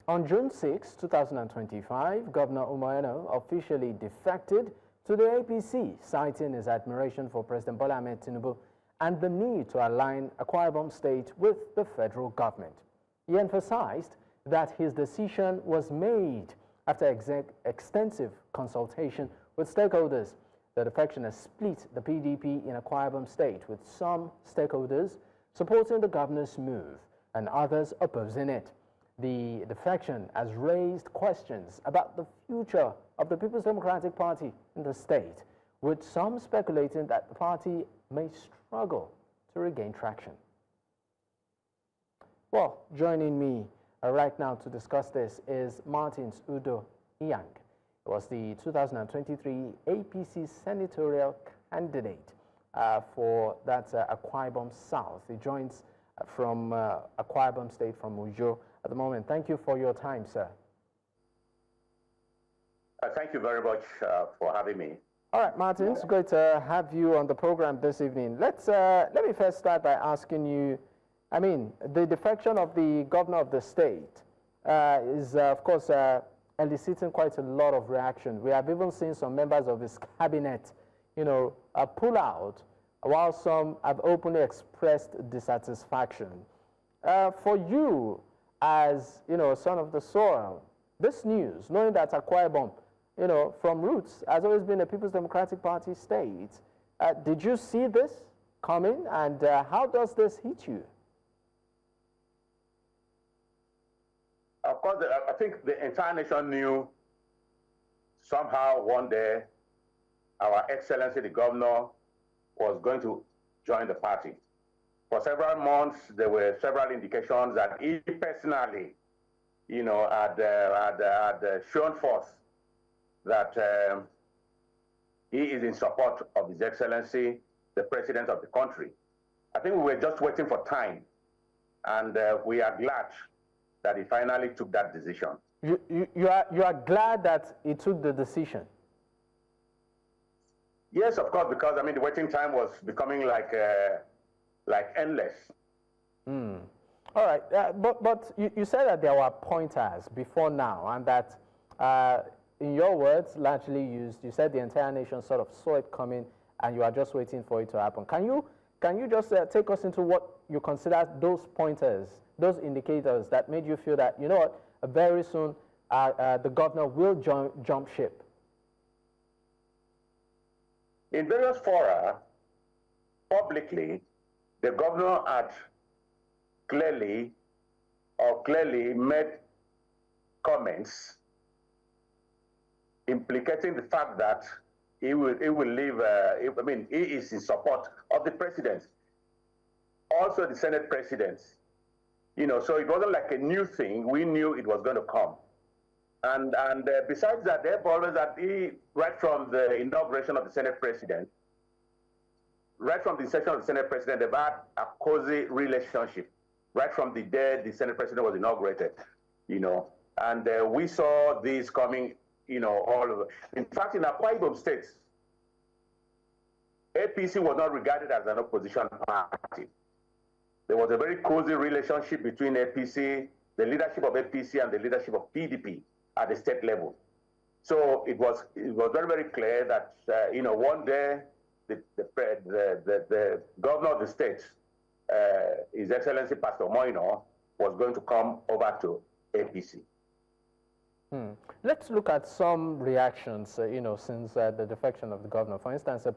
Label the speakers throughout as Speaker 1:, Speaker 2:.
Speaker 1: On June 6, 2025, Governor Umo Eno officially defected to the APC, citing his admiration for President Bola Tinubu and the need to align Akwa Ibom State with the federal government. He emphasized that his decision was made after extensive consultation with stakeholders. The defection has split the PDP in Akwa Ibom State, with some stakeholders supporting the governor's move and others opposing it. The defection has raised questions about the future of the People's Democratic Party in the state, with some speculating that the party may struggle to regain traction. Well, joining me right now to discuss this is Martyns Udo-Inyang. He was the 2023 APC Senatorial candidate for that Akwa Ibom South. He joins from Akwa Ibom State from Ujo at the moment. Thank you for your time, sir.
Speaker 2: Thank you very much for having me.
Speaker 1: All right, Martyns, great to have you on the program this evening. Let me first start by asking you, I mean, the defection of the governor of the state is, of course, eliciting quite a lot of reaction. We have even seen some members of his cabinet, pull out, while some have openly expressed dissatisfaction. For you, as, son of the soil, this news, knowing that Akwa Ibom, from roots, has always been a People's Democratic Party state, did you see this coming, and how does this hit you?
Speaker 2: Of course, I think the entire nation knew somehow one day our Excellency the Governor was going to join the party. For several months, there were several indications that he personally, had shown forth that he is in support of His Excellency, the President of the country. I think we were just waiting for time, and we are glad that he finally took that decision.
Speaker 1: You are glad that he took the decision?
Speaker 2: Yes, of course, because I mean the waiting time was becoming like endless.
Speaker 1: All right, but you said that there were pointers before now, and that, in your words, largely used, you said the entire nation sort of saw it coming, and you are just waiting for it to happen. Can you just take us into what you consider those pointers, those indicators that made you feel that, very soon the governor will jump ship?
Speaker 2: In various fora, publicly, the governor had clearly made comments implicating the fact that he will leave, he is in support of the president, also the Senate president. So it wasn't like a new thing. We knew it was going to come. And besides that, they've always had, right from the inauguration of the Senate president, right from the inception of the Senate president, they've had a cozy relationship, right from the day the Senate president was inaugurated, And we saw this coming, all over. In fact, in Akwa Ibom State, APC was not regarded as an opposition party. There was a very cozy relationship between APC, the leadership of APC, and the leadership of PDP at the state level. So it was very, very clear that one day the governor of the state, His Excellency Pastor Moino, was going to come over to APC.
Speaker 1: Let's look at some reactions, since the defection of the governor. For instance, a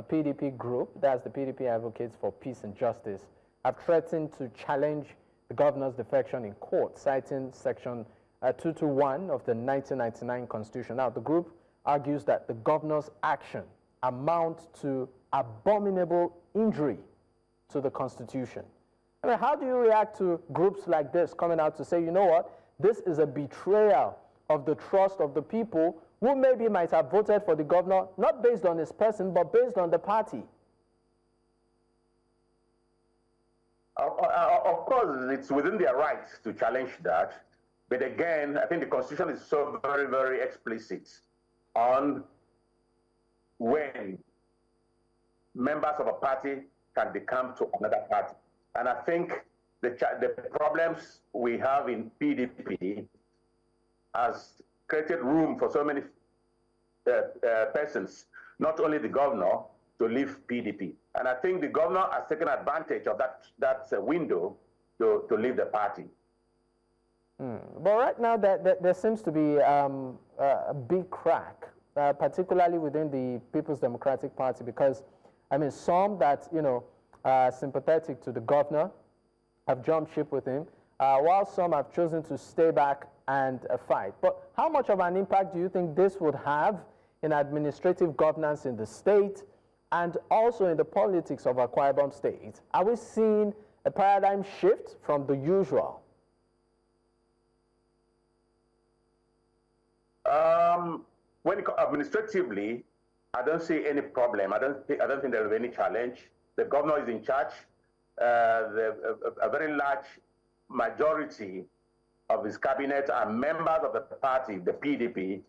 Speaker 1: PDP group, that's the PDP Advocates for Peace and Justice, have threatened to challenge the governor's defection in court, citing Section 221 of the 1999 Constitution. Now, the group argues that the governor's action amounts to abominable injury to the Constitution. I mean, how do you react to groups like this coming out to say, you know what, this is a betrayal of the trust of the people who maybe might have voted for the governor, not based on his person, but based on the party?
Speaker 2: Of course, it's within their rights to challenge that. But again, I think the Constitution is so very, very explicit on when members of a party can become to another party. And I think the problems we have in PDP has created room for so many persons, not only the governor, to leave PDP. And I think the governor has taken advantage of that window to leave the party.
Speaker 1: But right now, there seems to be a big crack, particularly within the People's Democratic Party, because, I mean, some that, you know, are sympathetic to the governor have jumped ship with him, while some have chosen to stay back and fight. But how much of an impact do you think this would have in administrative governance in the state and also in the politics of Akwa Ibom State? Are we seeing a paradigm shift from the usual?
Speaker 2: When administratively, I don't see any problem. I don't think there is any challenge. The governor is in charge. A very large majority of his cabinet and members of the party, the PDP,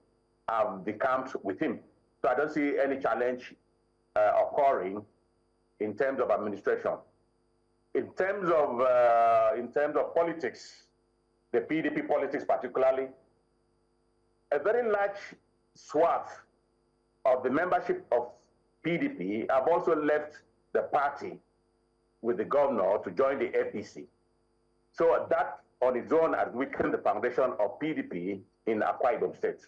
Speaker 2: have decamped with him. So I don't see any challenge occurring in terms of administration. In terms of politics, the PDP politics particularly, a very large swath of the membership of PDP have also left the party with the governor to join the APC. So that on its own has weakened the foundation of PDP in Akwa Ibom State.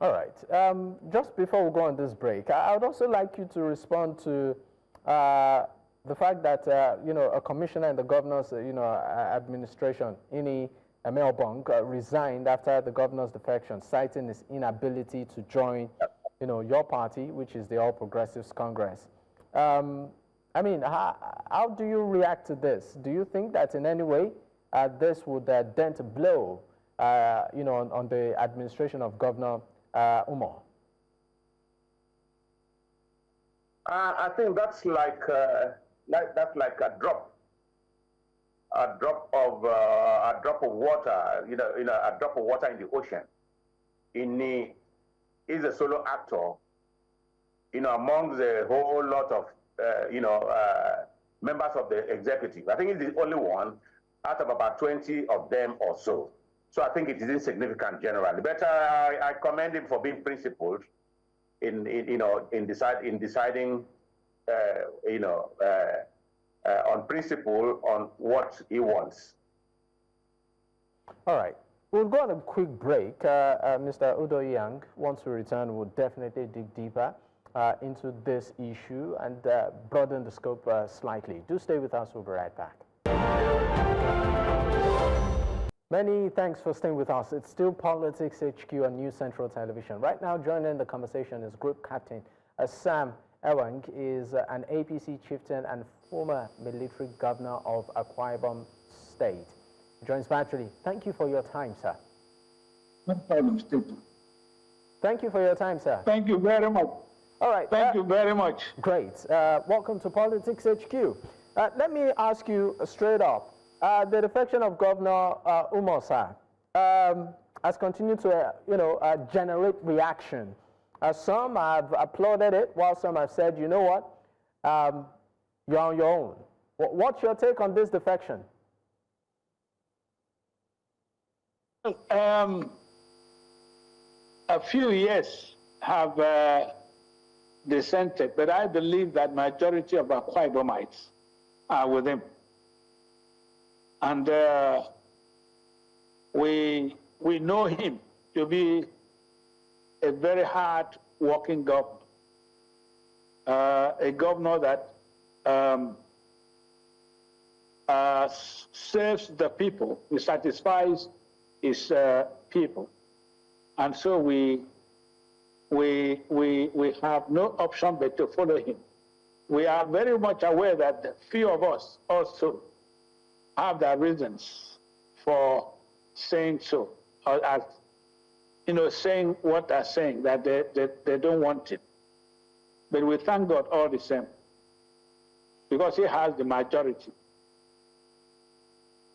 Speaker 1: All right. Just before we go on this break, I would also like you to respond to the fact that, you know, a commissioner in the governor's, you know, administration, Ellang, resigned after the governor's defection, citing his inability to join, you know, your party, which is the All Progressives Congress. I mean, how do you react to this? Do you think that in any way this would dent a blow, you know, on the administration of Governor Umo?
Speaker 2: I think that's like a drop of water, a drop of water in the ocean. He's a solo actor, you know, among the whole lot of members of the executive. I think he's the only one out of about 20 of them or so. So I think it is insignificant generally. But I commend him for being principled in deciding, on principle on what he wants.
Speaker 1: All right. We'll go on a quick break. Mr. Udo-Inyang, once we return, we'll definitely dig deeper into this issue and broaden the scope slightly. Do stay with us. We'll be right back. Many thanks for staying with us. It's still Politics HQ on News Central Television. Right now, joining the conversation is Group Captain Sam Ewang, is an APC chieftain and former military governor of Akwa Ibom State. He joins virtually. Thank you for your time, sir.
Speaker 3: No problem, Stephen.
Speaker 1: Thank you for your time, sir.
Speaker 3: Thank you very much.
Speaker 1: All right.
Speaker 3: Thank you very much.
Speaker 1: Great. Welcome to Politics HQ. Let me ask you straight up. The defection of Governor Umo, sir, has continued to, generate reaction. Some have applauded it, while some have said, you know what, you're on your own. What's your take on this defection?
Speaker 3: A few yes have dissented, but I believe that majority of Akwa Ibomites are with him. And we know him to be a very hard-working governor, a governor that serves the people, he satisfies his people. And so we have no option but to follow him. We are very much aware that few of us also have their reasons for saying so, or as saying what they're saying, that they don't want it. But we thank God all the same, because he has the majority.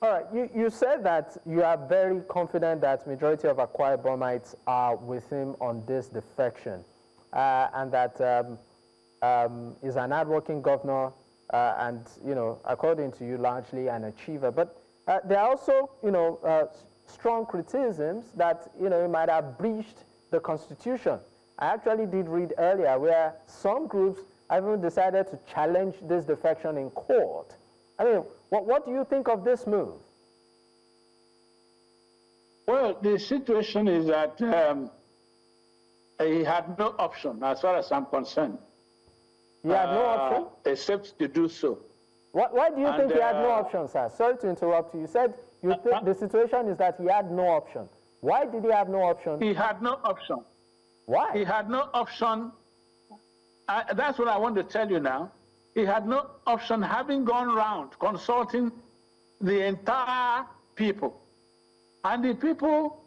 Speaker 1: All right, you said that you are very confident that majority of Akwa Ibomites are with him on this defection, and that he's an hardworking governor, and, according to you, largely an achiever. But there are also, strong criticisms that, it might have breached the Constitution. I actually did read earlier where some groups have even decided to challenge this defection in court. I mean, what do you think of this move?
Speaker 3: Well, the situation is that he had no option, as far as I'm concerned.
Speaker 1: He had no option?
Speaker 3: Except to do so.
Speaker 1: Why do you think he had no option, sir? Sorry to interrupt you. You said the situation is that he had no option. Why did he have no option?
Speaker 3: He had no option.
Speaker 1: Why?
Speaker 3: He had no option. That's what I want to tell you now. He had no option, having gone around consulting the entire people. And the people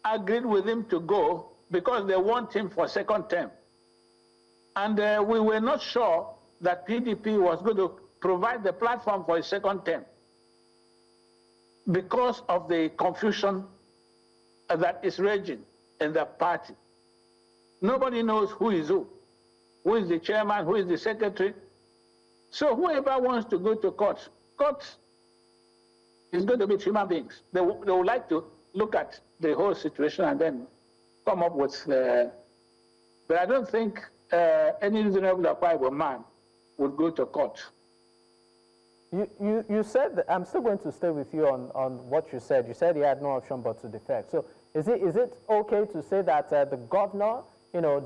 Speaker 3: agreed with him to go because they want him for second term. And we were not sure that PDP was going to provide the platform for a second term because of the confusion that is raging in the party. Nobody knows who is who is the chairman, who is the secretary. So whoever wants to go to court is going to be human beings. They would like to look at the whole situation and then come up with but I don't think any reasonable Akwa Ibom man would go to court.
Speaker 1: You said that, I'm still going to stay with you on what you said. You said he had no option but to defect. So is it okay to say that the governor,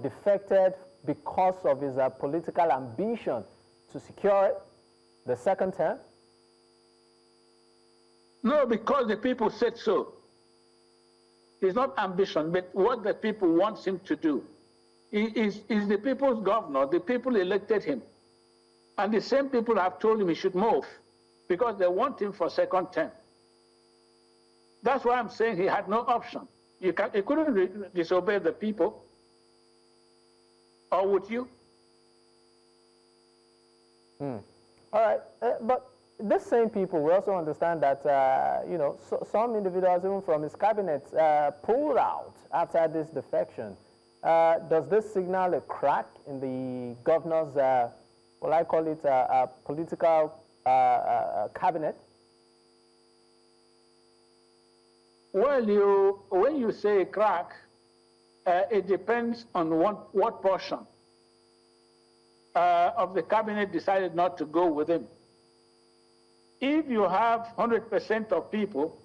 Speaker 1: defected because of his political ambition to secure the second term?
Speaker 3: No, because the people said so. It's not ambition, but what the people want him to do. He is the people's governor. The people elected him. And the same people have told him he should move because they want him for second term. That's why I'm saying he had no option. He couldn't disobey the people. Or would you?
Speaker 1: All right, but these same people, we also understand that, some individuals, even from his cabinet, pulled out after this defection. Does this signal a crack in the governor's, I call it a political cabinet?
Speaker 3: Well, when you say a crack, it depends on what portion of the cabinet decided not to go with him. If you have 100% of people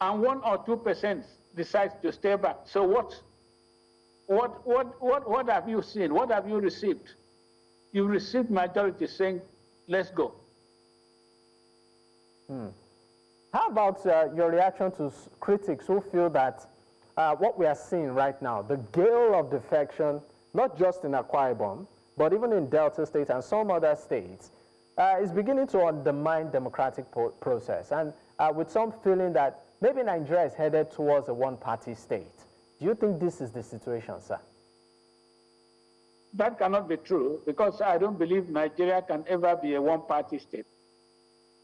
Speaker 3: and 1 or 2% decides to stay back, so what have you seen? What have you received? You received majority saying, let's go.
Speaker 1: How about your reaction to critics who feel that what we are seeing right now, the gale of defection, not just in Akwa Ibom, but even in Delta State and some other states, is beginning to undermine democratic process, and with some feeling that maybe Nigeria is headed towards a one-party state. Do you think this is the situation, sir?
Speaker 3: That cannot be true, because I don't believe Nigeria can ever be a one-party state.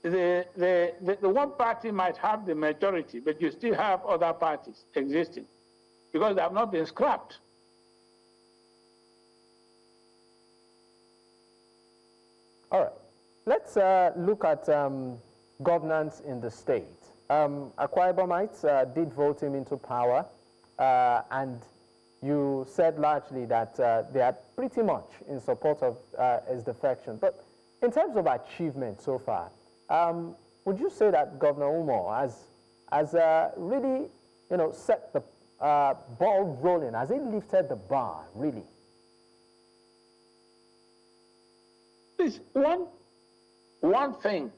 Speaker 3: The one party might have the majority, but you still have other parties existing, because they have not been scrapped.
Speaker 1: All right. Let's look at governance in the state. Akwa Ibomites did vote him into power, and you said largely that they are pretty much in support of his defection. But in terms of achievement so far, would you say that Governor Umo has really, set the ball rolling? Has he lifted the bar, really?
Speaker 3: Please, one thing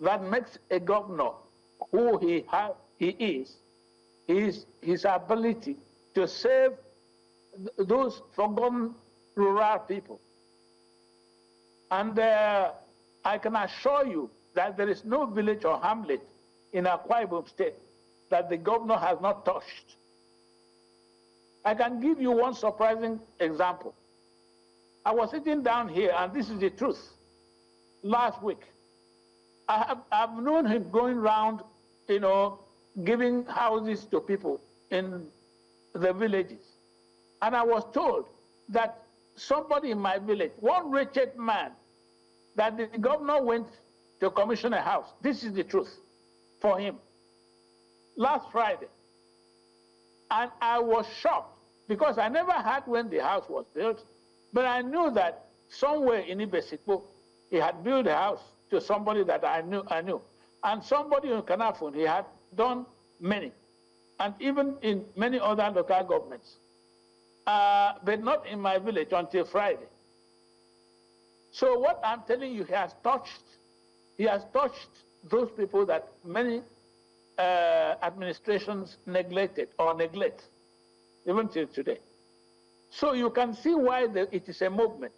Speaker 3: that makes a governor who he is his ability to save those forgotten rural people. And I can assure you that there is no village or hamlet in Akwa Ibom State that the governor has not touched. I can give you one surprising example. I was sitting down here, and this is the truth, last week. I've known him going around, giving houses to people in the villages. And I was told that somebody in my village, one wretched man that the governor went to Commissioner House. This is the truth for him. Last Friday. And I was shocked because I never heard when the house was built, but I knew that somewhere in Ibesikpo, he had built a house to somebody that I knew. And somebody in Kanafun, he had done many, and even in many other local governments, but not in my village until Friday. So what I'm telling you, he has touched those people that many administrations neglected or neglect, even till today. So you can see why it is a movement.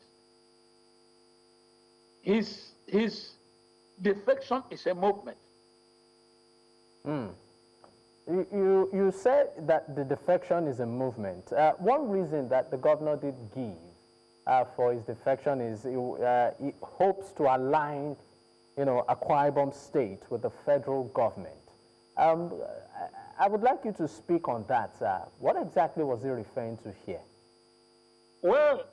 Speaker 3: His defection is a movement.
Speaker 1: You said that the defection is a movement. One reason that the governor did give for his defection is he hopes to align, Akwa Ibom State with the federal government. I would like you to speak on that. What exactly was he referring to here?
Speaker 3: Well,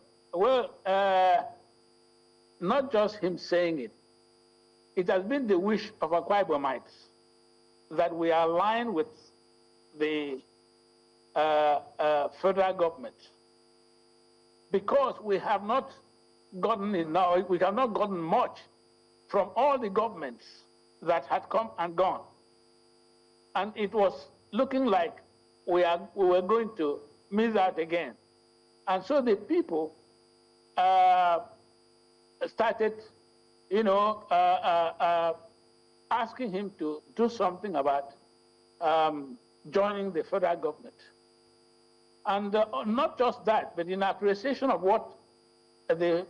Speaker 3: not just him saying it. It has been the wish of Akwa Ibomites that we align with the federal government, because we have not gotten enough, we have not gotten much from all the governments that had come and gone. And it was looking like we were going to miss out again. And so the people started, asking him to do something about joining the federal government. And not just that, but in appreciation of what the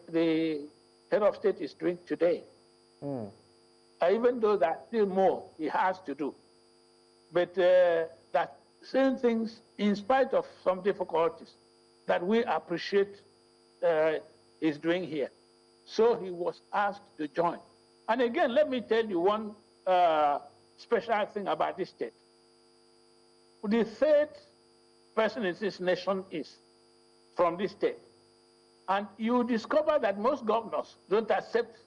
Speaker 3: head of state is doing today. Even though there's still more he has to do. But that same things, in spite of some difficulties, that we appreciate is doing here. So he was asked to join. And again, let me tell you one special thing about this state. The third person in this nation is from this state. And you discover that most governors don't accept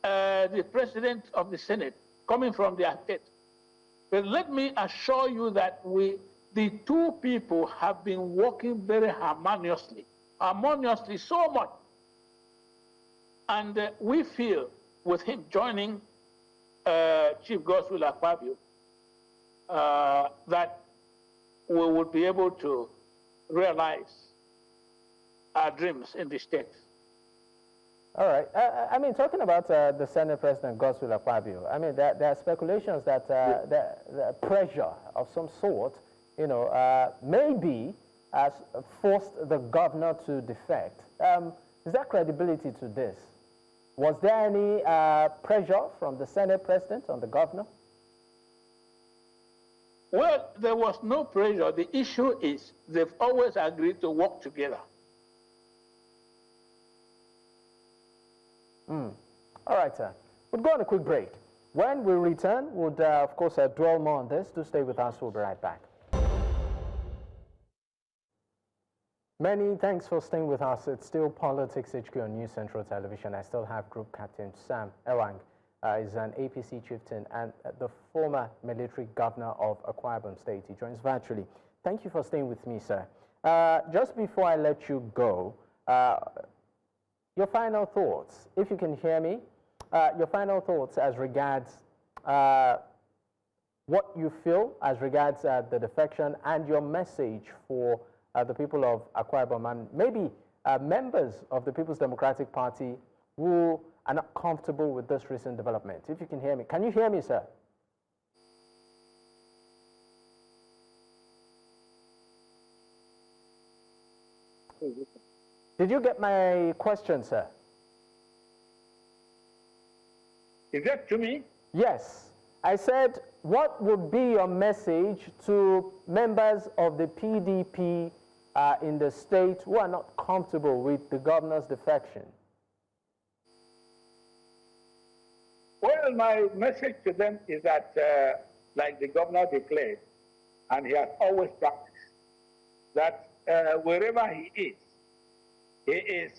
Speaker 3: the president of the Senate coming from their state. But let me assure you that the two people have been working very harmoniously so much. And we feel with him joining Chief Godswill Akpabio that we will be able to realize our dreams in the state.
Speaker 1: All right. I mean, talking about the Senate President Godswill Akpabio, I mean, there are speculations that the pressure of some sort, maybe has forced the governor to defect. Is there credibility to this? Was there any pressure from the Senate President on the governor?
Speaker 3: Well, there was no pressure. The issue is they've always agreed to work together.
Speaker 1: All right, sir. We'll go on a quick break. When we return, we'll, of course, dwell more on this. Do stay with us. We'll be right back. Many thanks for staying with us. It's still Politics HQ on News Central Television. I still have Group Captain Sam Erang. Is an APC chieftain and the former military governor of Akwa Ibom State. He joins virtually. Thank you for staying with me, sir. Just before I let you go, your final thoughts, if you can hear me, your final thoughts as regards what you feel as regards the defection and your message for the people of Akwa Ibom and maybe members of the People's Democratic Party who are not comfortable with this recent development. If you can hear me. Can you hear me, sir? Did you get my question, sir?
Speaker 3: Is that to me?
Speaker 1: Yes. I said, what would be your message to members of the PDP in the state who are not comfortable with the governor's defection?
Speaker 3: Well, my message to them is that, like the governor declared, and he has always practiced, that wherever he is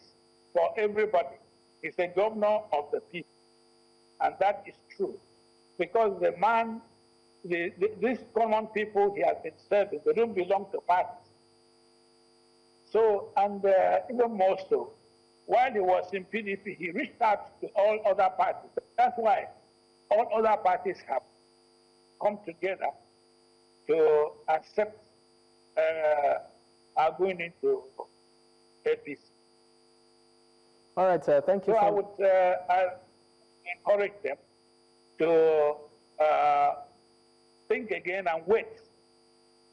Speaker 3: for everybody. is a governor of the people. And that is true. Because the man, these common people he has been serving, they don't belong to parties. So, and even more so, while he was in PDP, he reached out to all other parties. That's why all other parties have come together to accept our going into APC.
Speaker 1: All right, sir. Thank you.
Speaker 3: So I would encourage them to think again and wait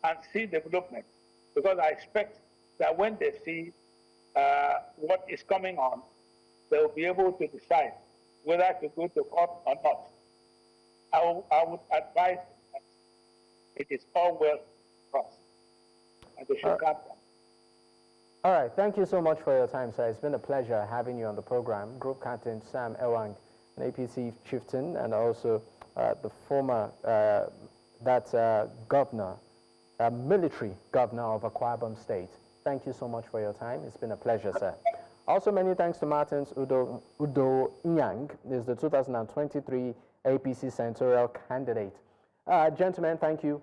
Speaker 3: and see development, because I expect that when they see what is coming on, they will be able to decide whether to go to court or not. I would advise that it is all well crossed, and they should come down.
Speaker 1: All right, thank you so much for your time, sir. It's been a pleasure having you on the program. Group Captain Sam Ewang, an APC chieftain, and also the former governor, military governor of Akwa Ibom State. Thank you so much for your time. It's been a pleasure, sir. Also, many thanks to Martyns. Udo-Inyang is the 2023 APC Senatorial candidate. Gentlemen, thank you.